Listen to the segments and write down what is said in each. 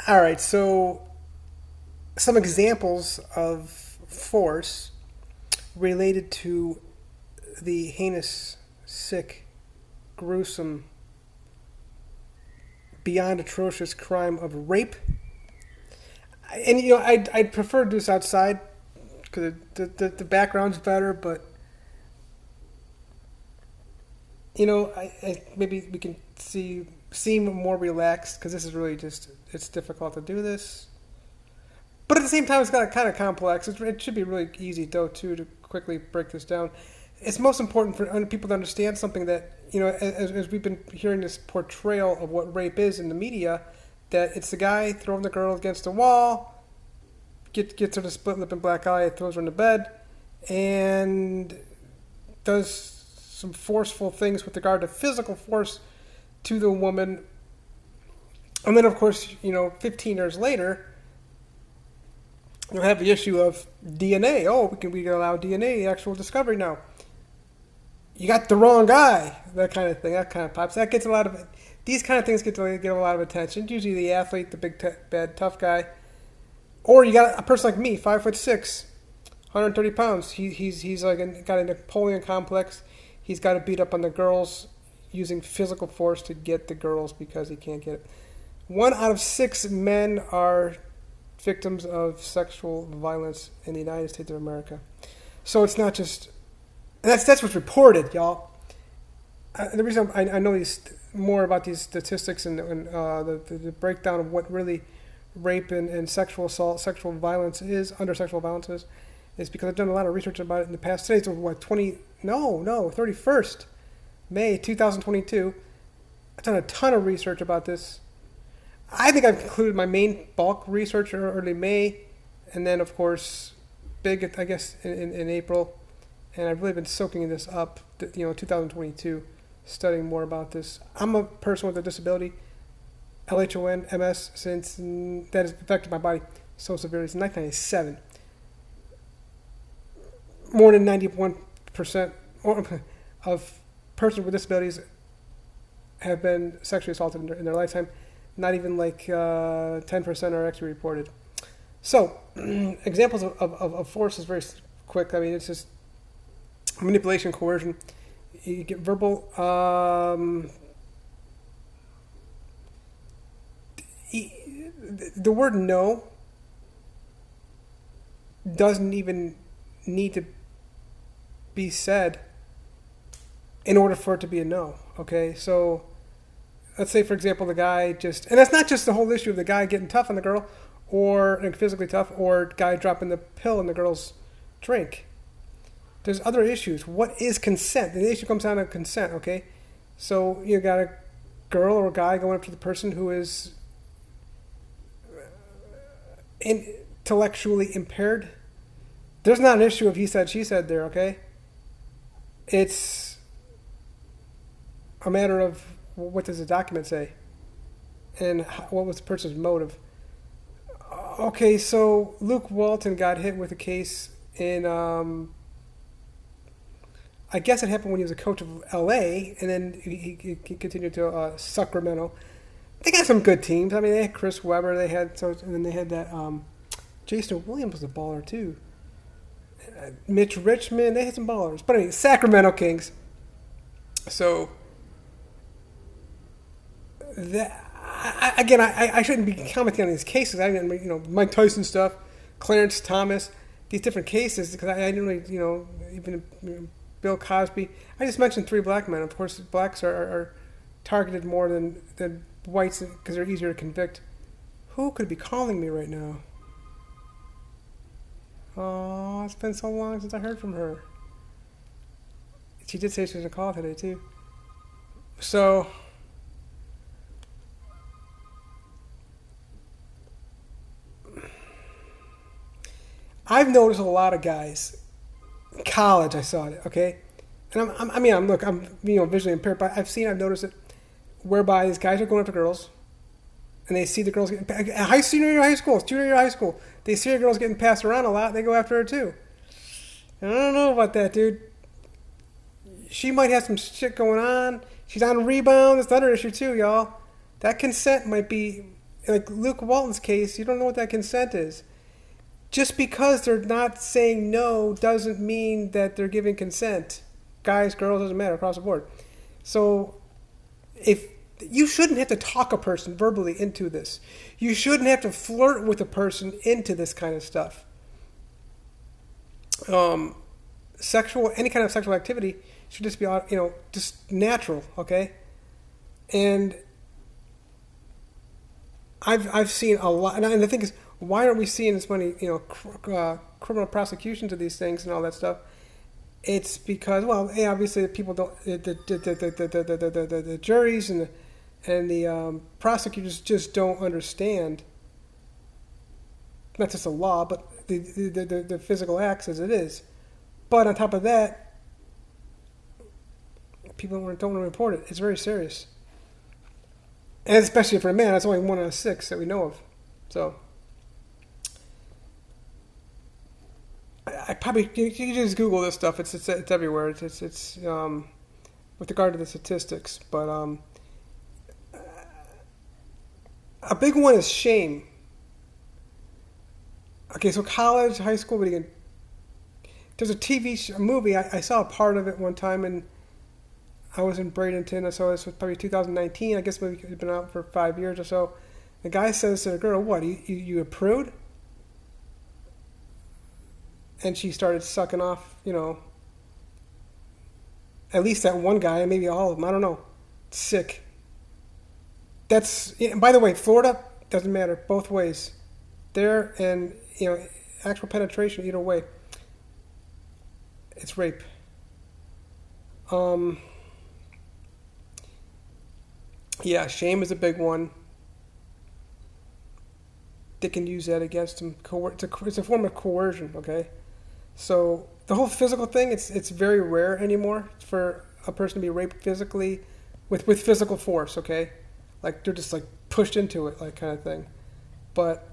All right, so some examples of force related to the heinous, sick, gruesome, beyond atrocious crime of rape. And I'd prefer to do this outside because the background's better, but maybe we can seem more relaxed because this is really just it's difficult to do this. But at the same time, it's got kind of complex. It should be really easy though too to quickly break this down. It's most important for people to understand something that as we've been hearing this portrayal of what rape is in the media, that it's the guy throwing the girl against the wall, gets her to split lip and black eye, throws her in the bed, and does some forceful things with regard to physical force to the woman. And then, of course, 15 years later, you'll have the issue of DNA. Oh, we can allow DNA actual discovery now. You got the wrong guy. That kind of thing. That kind of pops. That gets a lot of. These kind of things get a lot of attention. Usually, the athlete, the big, bad, tough guy, or you got a person like me, 5'6", 130 pounds. He's got a Napoleon complex. He's got to beat up on the girls using physical force to get the girls because he can't get it. 1 out of 6 men are victims of sexual violence in the United States of America. So it's not just... That's what's reported, y'all. The reason I know more about these statistics and the breakdown of what really rape and sexual assault, sexual violence is, under sexual violence is because I've done a lot of research about it in the past. Today's 31st May 2022. I've done a ton of research about this. I think I've concluded my main bulk research in early May, and then, of course, big, I guess, in April. And I've really been soaking this up, 2022, studying more about this. I'm a person with a disability, LHON, MS, since that has affected my body so severely since 1997. More than 91% of persons with disabilities have been sexually assaulted in their lifetime. Not even 10% are actually reported. So, examples of force is very quick. I mean, it's just manipulation, coercion. You get verbal. The word no doesn't even need to be said in order for it to be a no. Okay, so let's say, for example, the guy and that's not just the whole issue of the guy getting tough on the girl, or physically tough, or guy dropping the pill in the girl's drink. There's other issues. What is consent? The issue comes down to consent, okay? So you got a girl or a guy going up to the person who is intellectually impaired. There's not an issue of he said, she said there, okay? It's a matter of what does the document say? And what was the person's motive? Okay, so Luke Walton got hit with a case in... I guess it happened when he was a coach of L.A., and then he continued to Sacramento. They got some good teams. I mean, they had Chris Webber. And then they had that Jason Williams was a baller too. Mitch Richmond. They had some ballers. But anyway, Sacramento Kings. So I shouldn't be commenting on these cases. I didn't, Mike Tyson stuff, Clarence Thomas, these different cases because I didn't really, even. Bill Cosby. I just mentioned 3 black men. Of course, blacks are targeted more than whites because they're easier to convict. Who could be calling me right now? Oh, it's been so long since I heard from her. She did say she was going to call today, too. So, I've noticed a lot of guys... College, I saw it. Okay, and I'm visually impaired, but I've noticed it, whereby these guys are going up to girls, and they see the girls getting senior year of high school, junior year of high school. They see the girls getting passed around a lot. They go after her too. And I don't know about that, dude. She might have some shit going on. She's on rebound. That's another issue too, y'all. That consent might be like Luke Walton's case, you don't know what that consent is. Just because they're not saying no doesn't mean that they're giving consent. Guys, girls, doesn't matter across the board. So if you shouldn't have to talk a person verbally into this. You shouldn't have to flirt with a person into this kind of stuff. Any kind of sexual activity should just be, just natural, okay? And I've seen a lot, and the thing is, why aren't we seeing this many, criminal prosecutions of these things and all that stuff? It's because, well, obviously the people don't, the juries and the prosecutors just don't understand not just the law, but the physical acts as it is. But on top of that, people don't want to report it. It's very serious. And especially for a man, that's only 1 out of 6 that we know of. So, I probably, you can just Google this stuff. It's everywhere. It's with regard to the statistics. But a big one is shame. Okay, so college, high school, but again, there's a movie. I saw a part of it one time, and I was in Bradenton. I saw this was probably 2019. I guess maybe it's been out for 5 years or so. The guy says to the girl, "What? You a prude?" And she started sucking off, at least that one guy, maybe all of them. I don't know. Sick. That's, by the way, Florida doesn't matter both ways. There and actual penetration either way. It's rape. Yeah, shame is a big one. They can use that against them. It's a form of coercion, okay? So the whole physical thing, it's very rare anymore for a person to be raped physically with physical force, okay? Like they're just like pushed into it, like kind of thing. But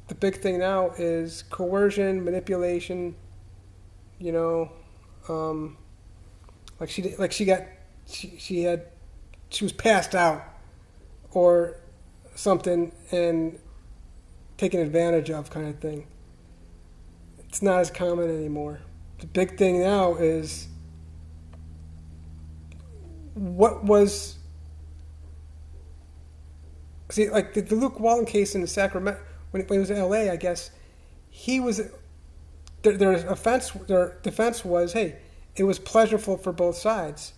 the big thing now is coercion, manipulation. She was passed out or something and taken advantage of, kind of thing. It's not as common anymore. The big thing now is like the Luke Walton case in Sacramento, when he was in LA, I guess, he was, their defense was, hey, it was pleasurable for both sides.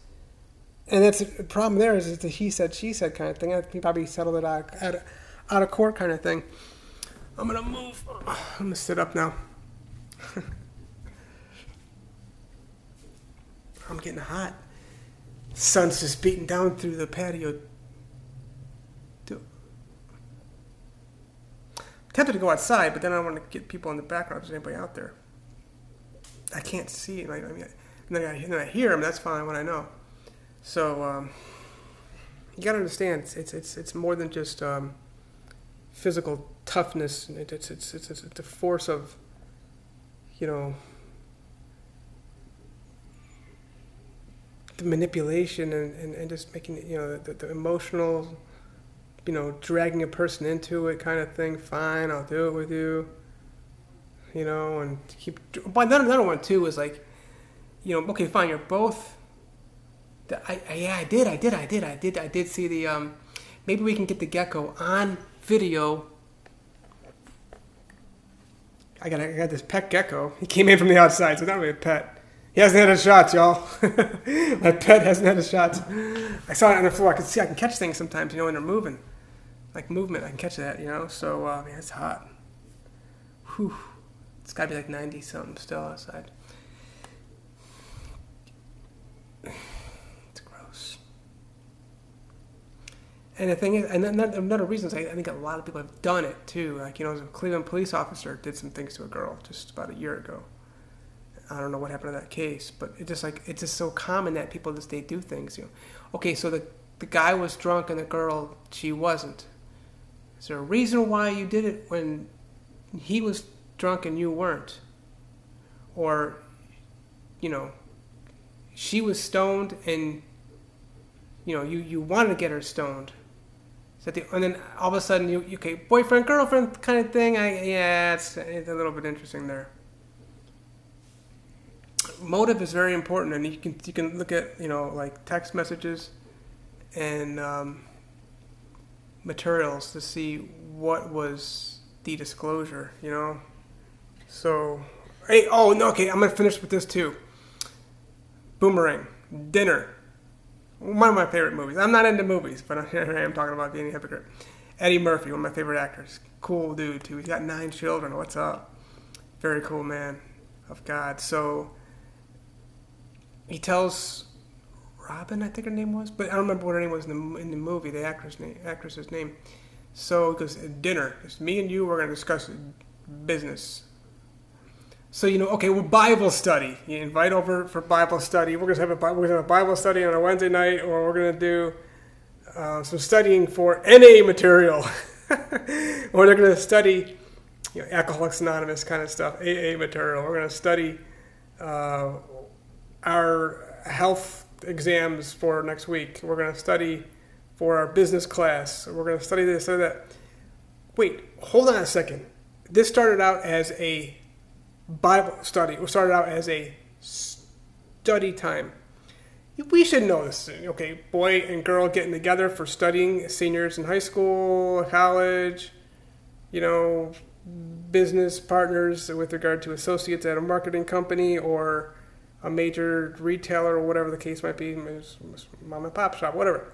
And that's the problem there is the he said, she said kind of thing. He probably settled it out of court kind of thing. I'm going to move. I'm going to sit up now. I'm getting hot. Sun's just beating down through the patio. I'm tempted to go outside, but then I don't want to get people in the background if there's anybody out there. I can't see. And then I hear them. That's fine when I know. So you got to understand, it's more than just physical toughness. It's a force of, the manipulation and just making the emotional, dragging a person into it kind of thing. Fine, I'll do it with you. And keep. But another one too is like, okay, fine, you're both. I did see the. Maybe we can get the gecko on video. I got this pet gecko. He came in from the outside, so not really a pet. He hasn't had his shots, y'all. My pet hasn't had his shots. I saw it on the floor. I can catch things sometimes, when they're moving. Like movement, I can catch that, So, man, it's hot. Whew. It's got to be like 90-something still outside. It's gross. And the thing is, and another reason is I think a lot of people have done it, too. Like, a Cleveland police officer did some things to a girl just about a year ago. I don't know what happened to that case, but it's just so common that people they do things. Okay, so the guy was drunk and the girl, she wasn't. Is there a reason why you did it when he was drunk and you weren't? Or, she was stoned and you wanted to get her stoned. And then all of a sudden, you okay, boyfriend, girlfriend kind of thing. It's a little bit interesting there. Motive is very important, and you can look at like text messages and materials to see what was the disclosure. So hey, oh no, okay, I'm gonna finish with this too. Boomerang, Dinner. One of my favorite movies. I'm not into movies, but here I am talking about being a hypocrite. Eddie Murphy, one of my favorite actors. Cool dude, too. He's got 9 children. What's up? Very cool man of God. So he tells Robin, I think her name was, but I don't remember what her name was in the movie, the actress's name. So he goes, dinner. It's me and you. We're going to discuss business. So, okay, well, Bible study. You invite over for Bible study. We're going to have a Bible study on a Wednesday night, or we're going to do some studying for NA material. Or they're going to study Alcoholics Anonymous kind of stuff, AA material. We're going to study our health exams for next week. We're going to study for our business class. We're going to study this or that. Wait, hold on a second. This started out as a Bible study. It started out as a study time. We should know this. Okay, boy and girl getting together for studying, seniors in high school, college, business partners with regard to associates at a marketing company or a major retailer or whatever the case might be, mom and pop shop, whatever.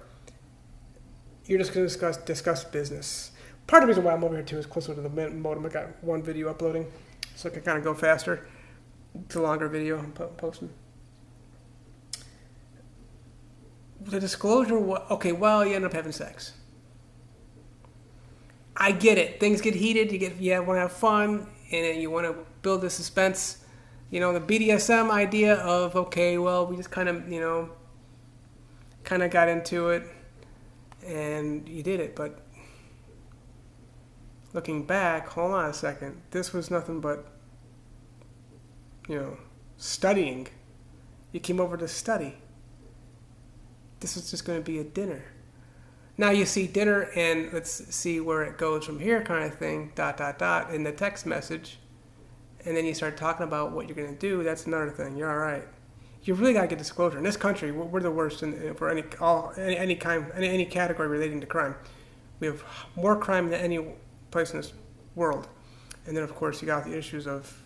You're just going to discuss business. Part of the reason why I'm over here too is closer to the modem. I got one video uploading, so I can kind of go faster. It's a longer video I'm posting. The disclosure, okay, well, you end up having sex. I get it. Things get heated. You want to have fun, and you want to build the suspense. The BDSM idea of, okay, well, we just kind of got into it, and you did it. But looking back, hold on a second. This was nothing but, studying. You came over to study. This is just going to be a dinner. Now you see dinner and let's see where it goes from here kind of thing, ... in the text message. And then you start talking about what you're going to do. That's another thing. You're all right. You really got to get disclosure. In this country, we're the worst for any category relating to crime. We have more crime than any place in this world. And then, of course, you got the issues of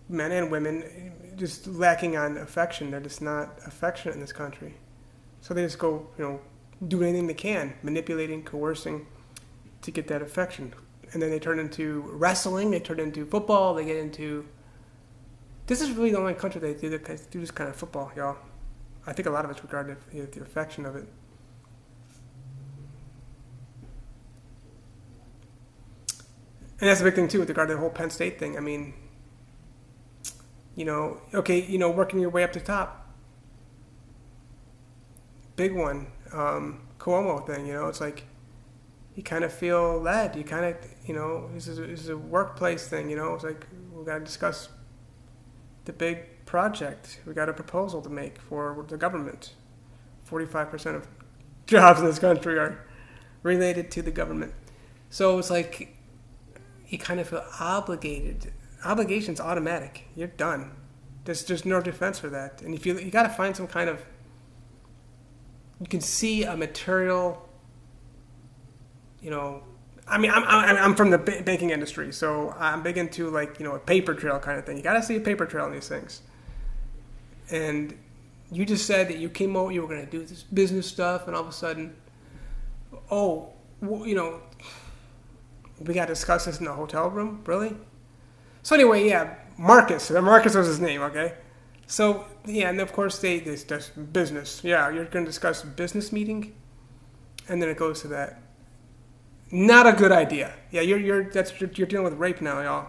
men and women just lacking on affection. They're just not affectionate in this country. So they just go, do anything they can, manipulating, coercing to get that affection. And then they turn into wrestling, they turn into football, they get into... This is really the only country that do this kind of football, y'all. I think a lot of it's regarding the affection of it. And that's a big thing, too, with regard to the whole Penn State thing. I mean, working your way up to top. Big one. Cuomo thing, it's like you kind of feel led. You kind of, this is a workplace thing, It's like we got to discuss the big project. We got a proposal to make for the government. 45% of jobs in this country are related to the government. So it's like you kind of feel obligated. Obligation's automatic. You're done. There's no defense for that. And if you got to find some kind of... You can see a material... I'm from the banking industry, so I'm big into a paper trail kind of thing. You got to see a paper trail in these things. And you just said that you came over, you were going to do this business stuff, and all of a sudden, we got to discuss this in the hotel room? Really? So anyway, yeah, Marcus. Marcus was his name, okay? So, yeah, and of course they discuss business. Yeah, you're going to discuss business meeting? And then it goes to that. Not a good idea. Yeah, you're dealing with rape now, y'all.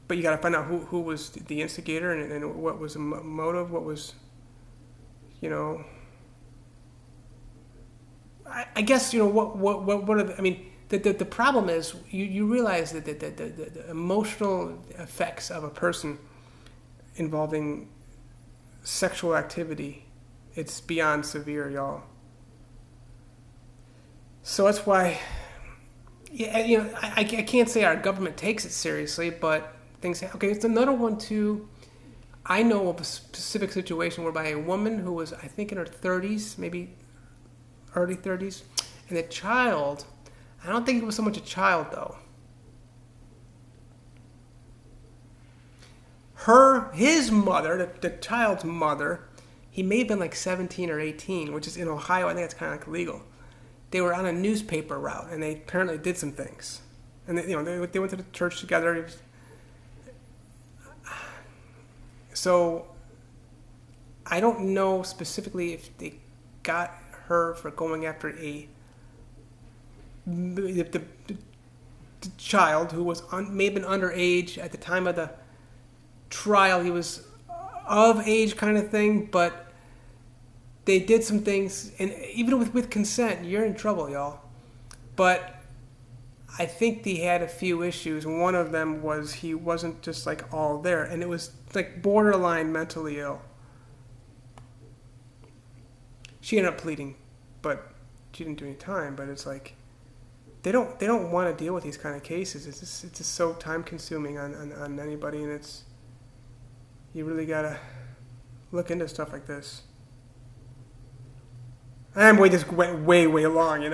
But you got to find out who was the instigator and what was the motive. What was, I guess what are the problem is you realize that the emotional effects of a person involving sexual activity, it's beyond severe, y'all. So that's why, yeah, I can't say our government takes it seriously, but things. Okay, it's another one too. I know of a specific situation whereby a woman who was, I think, in her 30s, maybe early 30s, and a child. I don't think it was so much a child though. His mother, the child's mother, he may have been like 17 or 18, which is in Ohio. I think that's kind of like illegal. They were on a newspaper route, and they apparently did some things, and they went to the church together. So I don't know specifically if they got her for going after the child who was may have been underage at the time of the trial. He was of age, kind of thing, but they did some things, and even with consent, you're in trouble, y'all. But I think he had a few issues. One of them was he wasn't just like all there, and it was like borderline mentally ill. She ended up pleading, but she didn't do any time. But it's like they don't want to deal with these kind of cases. It's just so time consuming on anybody, and you really gotta look into stuff like this. We just went way long,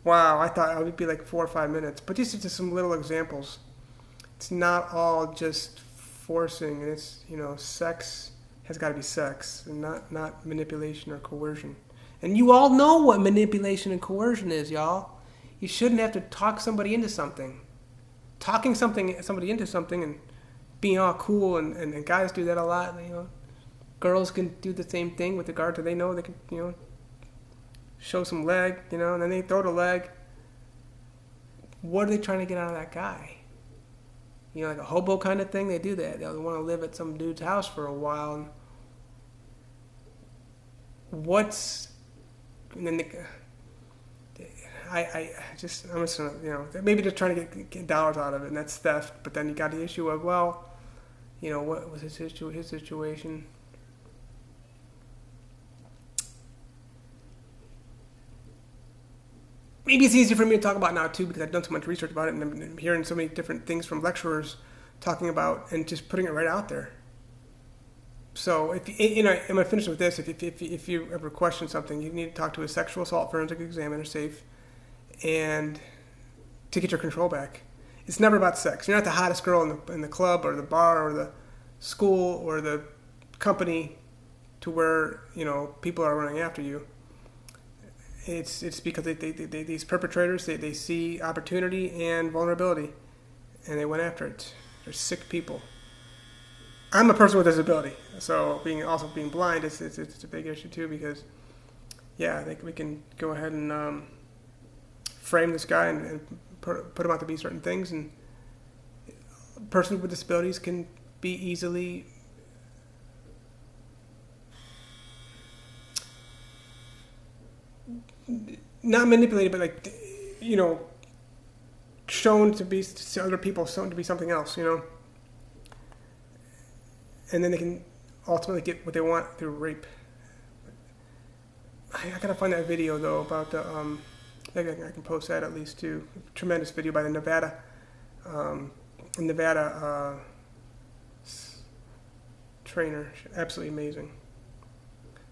Wow, I thought it would be like 4 or 5 minutes. But these are just some little examples. It's not all just forcing, and it's, sex has got to be sex, and not manipulation or coercion. And you all know what manipulation and coercion is, y'all. You shouldn't have to talk somebody into something. Talking somebody into something and being all cool, and guys do that a lot. Girls can do the same thing with regard to they can, show some leg, and then they throw the leg. What are they trying to get out of that guy? Like a hobo kind of thing. They do that. They want to live at some dude's house for a while. And then I'm just gonna, maybe they're trying to get dollars out of it, and that's theft. But then you got the issue of, what was his situation? Maybe it's easier for me to talk about now too, because I've done so much research about it, and I'm hearing so many different things from lecturers talking about, and just putting it right out there. So if I'm gonna finish with this. If you ever question something, you need to talk to a sexual assault forensic examiner, safe, and to get your control back. It's never about sex. You're not the hottest girl in the club or the bar or the school or the company to where people are running after you. It's because these perpetrators, they see opportunity and vulnerability, and they went after it. They're sick people. I'm a person with disability, so being blind, it's a big issue too, because I think we can go ahead and frame this guy and put him out to be certain things, and persons with disabilities can be easily not manipulated, but shown to be to other people, shown to be something else, and then they can ultimately get what they want through rape. I gotta find that video though about the maybe I can post that at least too. Tremendous video by the Nevada trainer, absolutely amazing.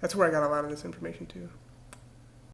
That's where I got a lot of this information too.